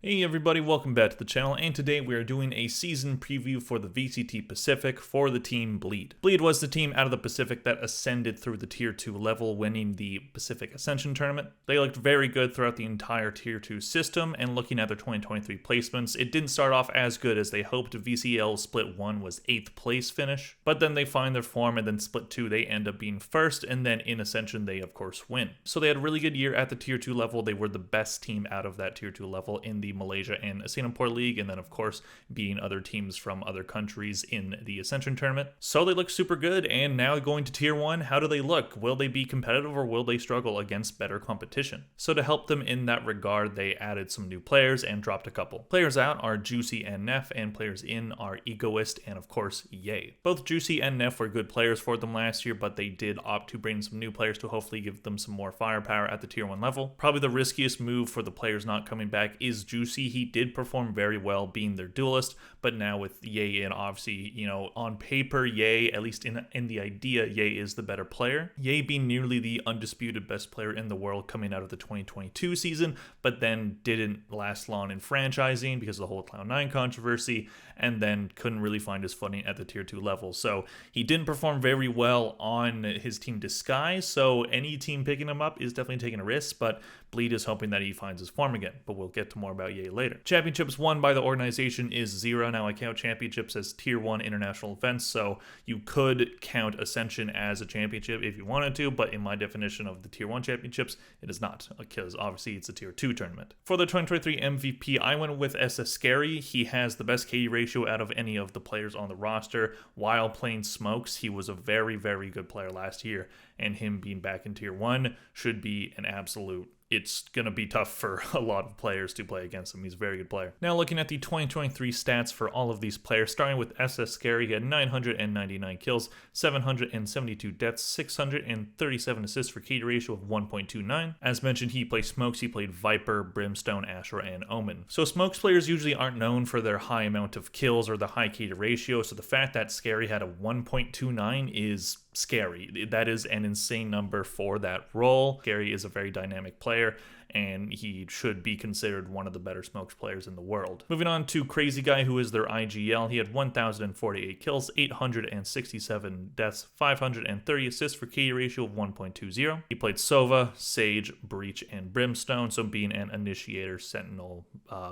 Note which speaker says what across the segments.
Speaker 1: Hey everybody, welcome back to the channel, and today we are doing a season preview for the VCT Pacific for the team Bleed. Bleed was the team out of the Pacific that ascended through the Tier 2 level, winning the Pacific Ascension tournament. They looked very good throughout the entire Tier 2 system, and looking at their 2023 placements, it didn't start off as good as they hoped. VCL Split 1 was 8th place finish, but then they find their form, and then Split 2 they end up being first, and then in Ascension they of course win. So they had a really good year at the Tier 2 level. They were the best team out of that Tier 2 level in the Malaysia and Singapore League, and then of course beating other teams from other countries in the Ascension tournament. So they look super good, and now going to Tier 1, how do they look? Will they be competitive or will they struggle against better competition? So to help them in that regard, they added some new players and dropped a couple. Players out are Juicy and Neff, and players in are Egoist and of course Ye. Both Juicy and Neff were good players for them last year, but they did opt to bring some new players to hopefully give them some more firepower at the Tier 1 level. Probably the riskiest move for the players not coming back is Juicy. He did perform very well being their duelist, but now with Ye in, obviously, on paper, Ye, at least in the idea, Ye is the better player. Ye being nearly the undisputed best player in the world coming out of the 2022 season, but then didn't last long in franchising because of the whole Cloud9 controversy, and then couldn't really find his footing at the Tier 2 level. So he didn't perform very well on his team Disguise, so any team picking him up is definitely taking a risk, but Bleed is hoping that he finds his form again, but we'll get to more about Ye later. Championships won by the organization is 0. Now I count championships as Tier 1 international events, so you could count Ascension as a championship if you wanted to, but in my definition of the Tier 1 championships, it is not, because obviously it's a Tier 2 tournament. For the 2023 MVP, I went with SS Scary. He has the best KD ratio out of any of the players on the roster. While playing Smokes, he was a very, very good player last year, and him being back in Tier 1 should be an absolute. It's going to be tough for a lot of players to play against him. He's a very good player. Now looking at the 2023 stats for all of these players, starting with SS Scary, he had 999 kills, 772 deaths, 637 assists for KD ratio of 1.29. As mentioned, he played Smokes, he played Viper, Brimstone, Ashura, and Omen. So Smokes players usually aren't known for their high amount of kills or the high KD ratio, so the fact that Scary had a 1.29 is scary. That is an insane number for that role. Scary is a very dynamic player, and he should be considered one of the better Smokes players in the world. Moving on to Crazy Guy, who is their IGL. He had 1,048 kills, 867 deaths, 530 assists for KD ratio of 1.20. He played Sova, Sage, Breach, and Brimstone, so being an Initiator, Sentinel,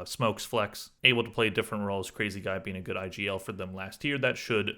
Speaker 1: Smokes flex. Able to play different roles, Crazy Guy being a good IGL for them last year. That should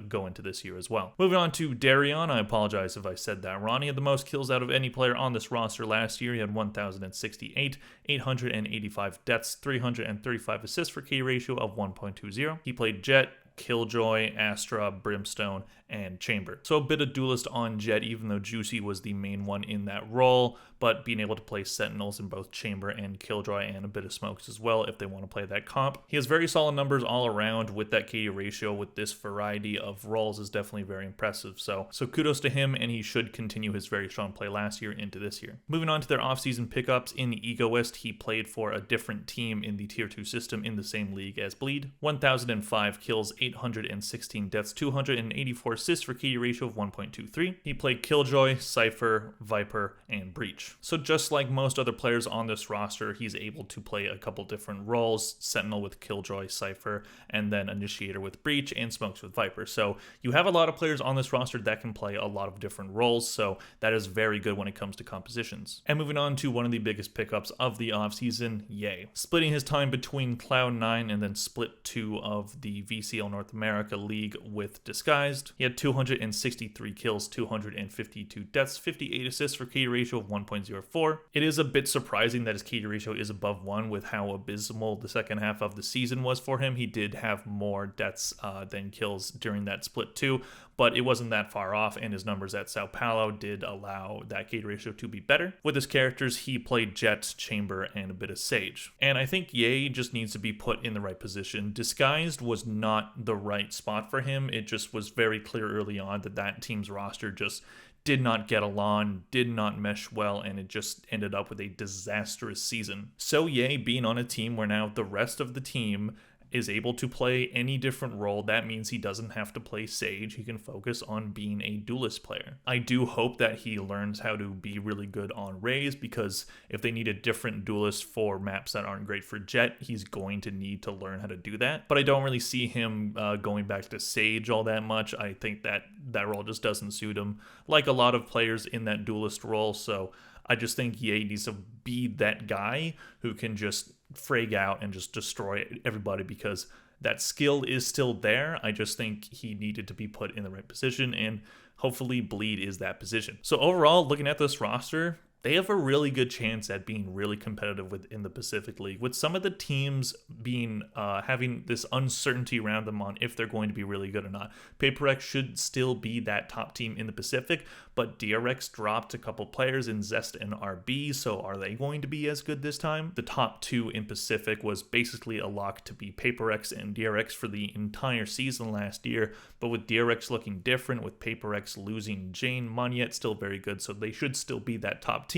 Speaker 1: go into this year as well. Moving on to Darion, I apologize if I said that wrong. He had the most kills out of any player on this roster last year. He had 1,068, 885 deaths, 335 assists for KD ratio of 1.20. He played Jet, Killjoy, Astra, Brimstone, and Chamber. So a bit of duelist on Jet, even though Juicy was the main one in that role, but being able to play Sentinels in both Chamber and Killjoy, and a bit of Smokes as well if they want to play that comp. He has very solid numbers all around with that KD ratio. With this variety of roles is definitely very impressive. So kudos to him, and he should continue his very strong play last year into this year. Moving on to their offseason pickups, in the Egoist, he played for a different team in the Tier 2 system in the same league as Bleed. 1,005 kills, 816 deaths, 284 assists for KD ratio of 1.23. He played Killjoy, Cypher, Viper, and Breach. So just like most other players on this roster, he's able to play a couple different roles: Sentinel with Killjoy, Cypher, and then Initiator with Breach, and Smokes with Viper. So you have a lot of players on this roster that can play a lot of different roles, so that is very good when it comes to compositions. And moving on to one of the biggest pickups of the offseason, Ye. Splitting his time between Cloud9 and then Split 2 of the VCL North America League with Disguised. He had 263 kills, 252 deaths, 58 assists for KD ratio of 1.04. It is a bit surprising that his KD ratio is above 1 with how abysmal the second half of the season was for him. He did have more deaths than kills during that Split 2, but it wasn't that far off, and his numbers at Sao Paulo did allow that KD ratio to be better. With his characters, he played Jet, Chamber, and a bit of Sage. And I think Ye just needs to be put in the right position. Disguised was not the right spot for him. It just was very clear early on that team's roster just did not get along, did not mesh well, and it just ended up with a disastrous season. So Ye being on a team where now the rest of the team is able to play any different role. That means he doesn't have to play Sage. He can focus on being a duelist player. I do hope that he learns how to be really good on Raze, because if they need a different duelist for maps that aren't great for Jett, he's going to need to learn how to do that. But I don't really see him going back to Sage all that much. I think that that role just doesn't suit him, like a lot of players in that duelist role. So I just think Ye needs to be that guy who can just frag out and just destroy everybody, because that skill is still there. I just think he needed to be put in the right position, and hopefully Bleed is that position. So overall, looking at this roster, they have a really good chance at being really competitive within the Pacific League, with some of the teams being having this uncertainty around them on if they're going to be really good or not. PaperX should still be that top team in the Pacific, but DRX dropped a couple players in Zest and RB, so are they going to be as good this time? The top two in Pacific was basically a lock to be PaperX and DRX for the entire season last year, but with DRX looking different, with PaperX losing Jane, Monyet still very good, so they should still be that top team.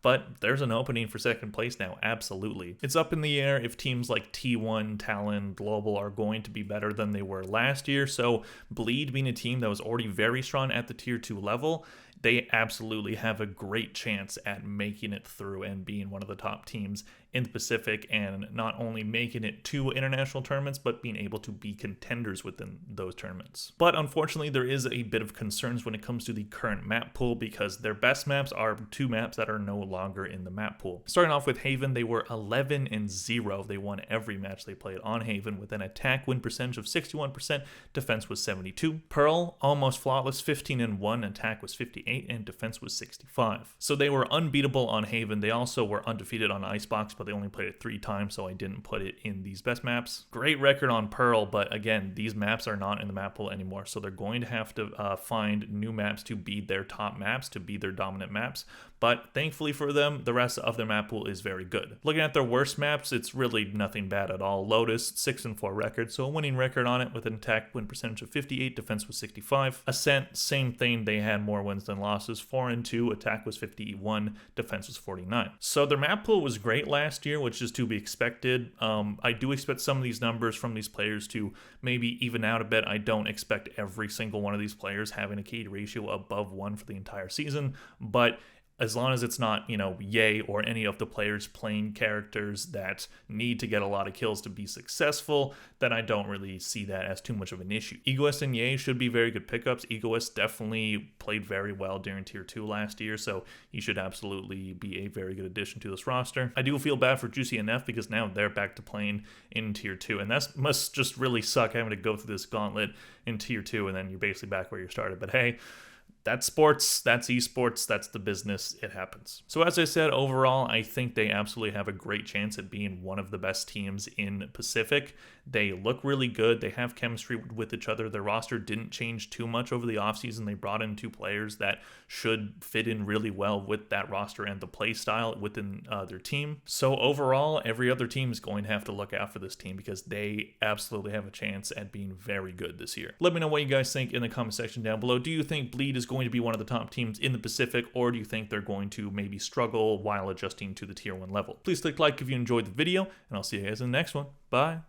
Speaker 1: But there's an opening for second place now, absolutely. It's up in the air if teams like T1, Talon, Global are going to be better than they were last year. So Bleed, being a team that was already very strong at the tier 2 level, they absolutely have a great chance at making it through and being one of the top teams in the Pacific, and not only making it to international tournaments, but being able to be contenders within those tournaments. But unfortunately, there is a bit of concerns when it comes to the current map pool, because their best maps are two maps that are no longer in the map pool. Starting off with Haven, they were 11-0. They won every match they played on Haven with an attack win percentage of 61%, defense was 72. Pearl, almost flawless, 15-1, attack was 58, and defense was 65. So they were unbeatable on Haven. They also were undefeated on Icebox, but they only played it 3 times, so I didn't put it in these best maps. Great record on Pearl, but again, these maps are not in the map pool anymore, so they're going to have to find new maps to be their top maps, to be their dominant maps. But thankfully for them, the rest of their map pool is very good. Looking at their worst maps, it's really nothing bad at all. Lotus, 6-4 record, so a winning record on it with an attack win percentage of 58, defense was 65. Ascent, same thing, they had more wins than losses, 4-2, attack was 51, defense was 49. So their map pool was great last year, which is to be expected. I do expect some of these numbers from these players to maybe even out a bit. I don't expect every single one of these players having a KD ratio above 1 for the entire season, but as long as it's not, Ye or any of the players playing characters that need to get a lot of kills to be successful, then I don't really see that as too much of an issue. Egoist and Ye should be very good pickups. Egoist definitely played very well during Tier 2 last year, so he should absolutely be a very good addition to this roster. I do feel bad for Juicy and F, because now they're back to playing in Tier 2, and that must just really suck, having to go through this gauntlet in Tier 2, and then you're basically back where you started. But hey, that's sports, that's esports, that's the business, it happens. So as I said, overall, I think they absolutely have a great chance at being one of the best teams in Pacific. They look really good, they have chemistry with each other. Their roster didn't change too much over the offseason. They brought in 2 players that should fit in really well with that roster and the play style within their team. So overall, every other team is going to have to look out for this team, because they absolutely have a chance at being very good this year. Let me know what you guys think in the comment section down below. Do you think Bleed is going to be one of the top teams in the Pacific, or do you think they're going to maybe struggle while adjusting to the Tier 1 level? Please click like if you enjoyed the video, and I'll see you guys in the next one. Bye.